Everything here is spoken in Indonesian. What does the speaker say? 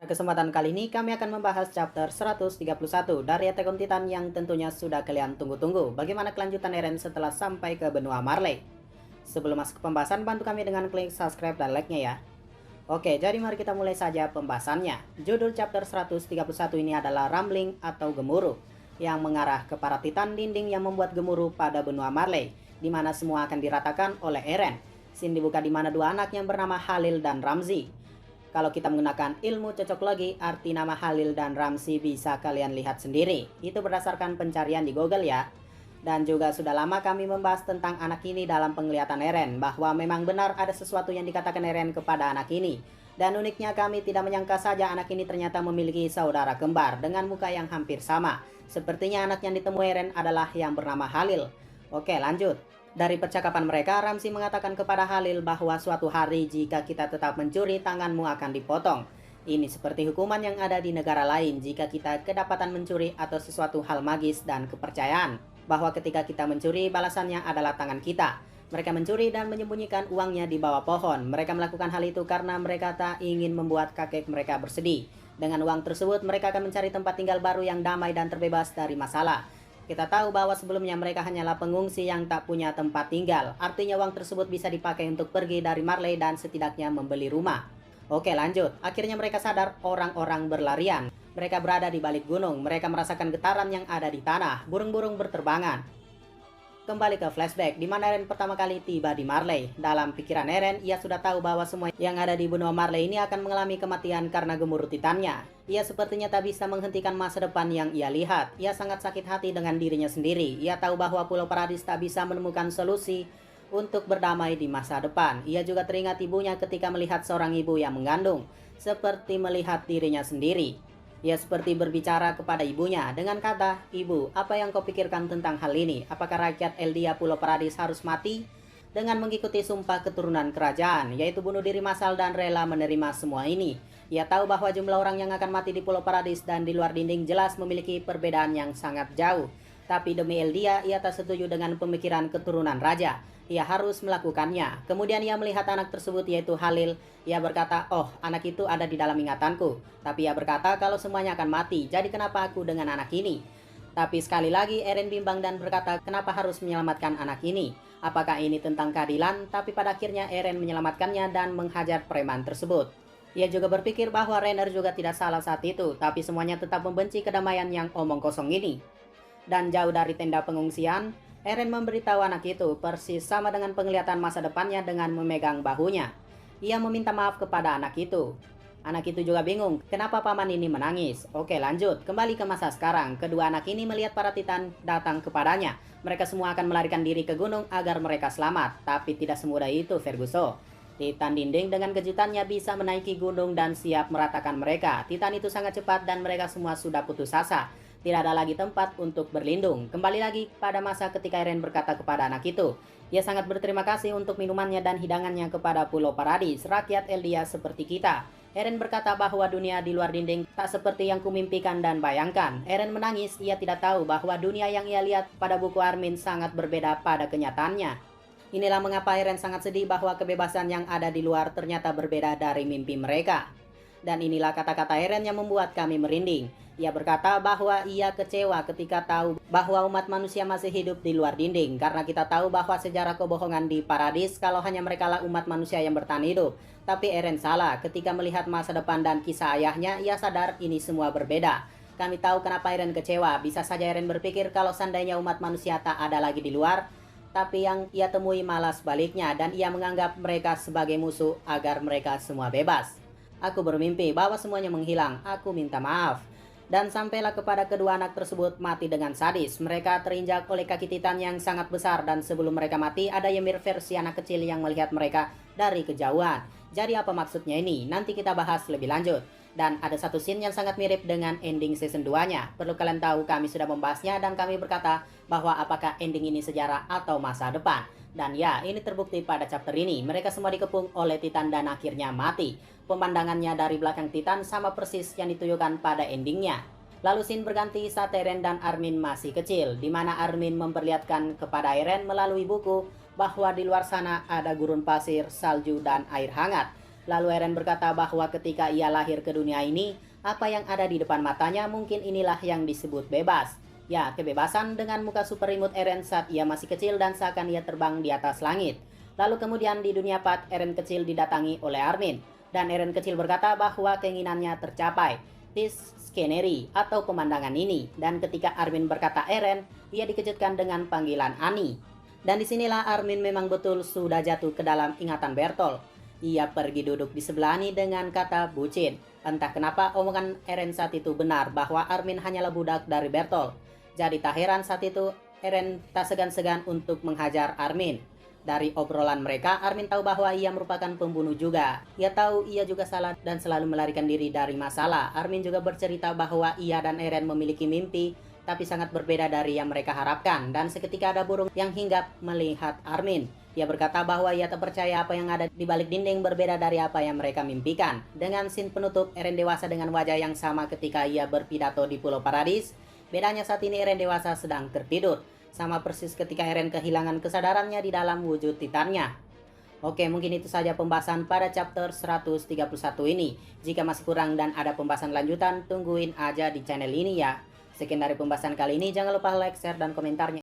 Kesempatan kali ini kami akan membahas chapter 131 dari Attack on Titan yang tentunya sudah kalian tunggu-tunggu. Bagaimana kelanjutan Eren setelah sampai ke benua Marley. Sebelum masuk ke pembahasan, bantu kami dengan klik subscribe dan like-nya ya. Oke, jadi mari kita mulai saja pembahasannya. Judul chapter 131 ini adalah Rumbling atau Gemuruh, yang mengarah ke para Titan dinding yang membuat gemuruh pada benua Marley, di mana semua akan diratakan oleh Eren. Scene dibuka di mana dua anak yang bernama Halil dan Ramzi. Kalau kita menggunakan ilmu cocok logi, arti nama Halil dan Ramzi bisa kalian lihat sendiri. Itu berdasarkan pencarian di Google ya. Dan juga sudah lama kami membahas tentang anak ini dalam penglihatan Eren, bahwa memang benar ada sesuatu yang dikatakan Eren kepada anak ini. Dan uniknya kami tidak menyangka saja anak ini ternyata memiliki saudara kembar dengan muka yang hampir sama. Sepertinya anak yang ditemui Eren adalah yang bernama Halil. Oke, lanjut. Dari percakapan mereka, Ramzi mengatakan kepada Halil bahwa suatu hari jika kita tetap mencuri, tanganmu akan dipotong. Ini seperti hukuman yang ada di negara lain jika kita kedapatan mencuri atau sesuatu hal magis dan kepercayaan. Bahwa ketika kita mencuri, balasannya adalah tangan kita. Mereka mencuri dan menyembunyikan uangnya di bawah pohon. Mereka melakukan hal itu karena mereka tak ingin membuat kakek mereka bersedih. Dengan uang tersebut, mereka akan mencari tempat tinggal baru yang damai dan terbebas dari masalah. Kita tahu bahwa sebelumnya mereka hanyalah pengungsi yang tak punya tempat tinggal. Artinya uang tersebut bisa dipakai untuk pergi dari Marley dan setidaknya membeli rumah. Oke, lanjut. Akhirnya mereka sadar orang-orang berlarian. Mereka berada di balik gunung. Mereka merasakan getaran yang ada di tanah. Burung-burung berterbangan. Kembali ke flashback, di mana Eren pertama kali tiba di Marley. Dalam pikiran Eren, ia sudah tahu bahwa semua yang ada di benua Marley ini akan mengalami kematian karena gemuruh Titannya. Ia sepertinya tak bisa menghentikan masa depan yang ia lihat. Ia sangat sakit hati dengan dirinya sendiri. Ia tahu bahwa Pulau Paradis tak bisa menemukan solusi untuk berdamai di masa depan. Ia juga teringat ibunya ketika melihat seorang ibu yang mengandung, seperti melihat dirinya sendiri. Ia seperti berbicara kepada ibunya dengan kata, "Ibu, apa yang kau pikirkan tentang hal ini? Apakah rakyat Eldia Pulau Paradis harus mati?" Dengan mengikuti sumpah keturunan kerajaan, yaitu bunuh diri massal dan rela menerima semua ini. Ia tahu bahwa jumlah orang yang akan mati di Pulau Paradis dan di luar dinding jelas memiliki perbedaan yang sangat jauh. Tapi demi Eldia, ia tak setuju dengan pemikiran keturunan raja. Ia harus melakukannya. Kemudian ia melihat anak tersebut yaitu Halil. Ia berkata, "Oh, anak itu ada di dalam ingatanku." Tapi ia berkata kalau semuanya akan mati. Jadi kenapa aku dengan anak ini? Tapi sekali lagi Eren bimbang dan berkata kenapa harus menyelamatkan anak ini? Apakah ini tentang keadilan? Tapi pada akhirnya Eren menyelamatkannya dan menghajar preman tersebut. Ia juga berpikir bahwa Reiner juga tidak salah saat itu. Tapi semuanya tetap membenci kedamaian yang omong kosong ini. Dan jauh dari tenda pengungsian, Eren memberitahu anak itu persis sama dengan penglihatan masa depannya dengan memegang bahunya. Ia meminta maaf kepada anak itu. Anak itu juga bingung, kenapa paman ini menangis? Oke, lanjut. Kembali ke masa sekarang. Kedua anak ini melihat para Titan datang kepadanya. Mereka semua akan melarikan diri ke gunung agar mereka selamat. Tapi tidak semudah itu, Ferguson. Titan dinding dengan kejutannya bisa menaiki gunung dan siap meratakan mereka. Titan itu sangat cepat dan mereka semua sudah putus asa. Tidak ada lagi tempat untuk berlindung. Kembali lagi pada masa ketika Eren berkata kepada anak itu. Ia sangat berterima kasih untuk minumannya dan hidangannya kepada Pulau Paradis, rakyat Eldia seperti kita. Eren berkata bahwa dunia di luar dinding tak seperti yang kumimpikan dan bayangkan. Eren menangis, ia tidak tahu bahwa dunia yang ia lihat pada buku Armin sangat berbeda pada kenyataannya. Inilah mengapa Eren sangat sedih bahwa kebebasan yang ada di luar ternyata berbeda dari mimpi mereka. Dan inilah kata-kata Eren yang membuat kami merinding. Ia berkata bahwa ia kecewa ketika tahu bahwa umat manusia masih hidup di luar dinding. Karena kita tahu bahwa sejarah kebohongan di Paradis kalau hanya mereka lah umat manusia yang bertahan hidup. Tapi Eren salah, ketika melihat masa depan dan kisah ayahnya, ia sadar ini semua berbeda. Kami tahu kenapa Eren kecewa. Bisa saja Eren berpikir kalau seandainya umat manusia tak ada lagi di luar. Tapi yang ia temui malah sebaliknya dan ia menganggap mereka sebagai musuh agar mereka semua bebas. Aku bermimpi bahwa semuanya menghilang. Aku minta maaf. Dan sampailah kepada kedua anak tersebut mati dengan sadis. Mereka terinjak oleh kaki Titan yang sangat besar. Dan sebelum mereka mati ada Ymir versi anak kecil yang melihat mereka dari kejauhan. Jadi apa maksudnya ini? Nanti kita bahas lebih lanjut. Dan ada satu scene yang sangat mirip dengan ending season 2-nya. Perlu kalian tahu kami sudah membahasnya dan kami berkata bahwa apakah ending ini sejarah atau masa depan. Dan ya, ini terbukti pada chapter ini. Mereka semua dikepung oleh Titan dan akhirnya mati. Pemandangannya dari belakang Titan sama persis yang ditunjukkan pada endingnya. Lalu scene berganti saat Eren dan Armin masih kecil, di mana Armin memperlihatkan kepada Eren melalui buku bahwa di luar sana ada gurun pasir, salju, dan air hangat. Lalu Eren berkata bahwa ketika ia lahir ke dunia ini, apa yang ada di depan matanya mungkin inilah yang disebut bebas. Ya, kebebasan dengan muka super imut Eren saat ia masih kecil dan seakan ia terbang di atas langit. Lalu kemudian di dunia Path, Eren kecil didatangi oleh Armin. Dan Eren kecil berkata bahwa keinginannya tercapai. This scenery atau pemandangan ini. Dan ketika Armin berkata Eren, ia dikejutkan dengan panggilan Ani. Dan disinilah Armin memang betul sudah jatuh ke dalam ingatan Bertolt. Ia pergi duduk di sebelah Ani dengan kata bucin. Entah kenapa omongan Eren saat itu benar bahwa Armin hanyalah budak dari Bertolt. Jadi tak heran saat itu Eren tak segan-segan untuk menghajar Armin. Dari obrolan mereka, Armin tahu bahwa ia merupakan pembunuh juga. Ia tahu ia juga salah dan selalu melarikan diri dari masalah. Armin juga bercerita bahwa ia dan Eren memiliki mimpi, tapi sangat berbeda dari yang mereka harapkan. Dan seketika ada burung yang hinggap melihat Armin. Ia berkata bahwa ia tak percaya apa yang ada di balik dinding berbeda dari apa yang mereka mimpikan. Dengan scene penutup, Eren dewasa dengan wajah yang sama ketika ia berpidato di Pulau Paradis. Bedanya saat ini Eren dewasa sedang tertidur. Sama persis ketika Eren kehilangan kesadarannya di dalam wujud Titannya. Oke, mungkin itu saja pembahasan pada chapter 131 ini. Jika masih kurang dan ada pembahasan lanjutan, tungguin aja di channel ini ya. Sekian dari pembahasan kali ini, jangan lupa like, share, dan komentarnya.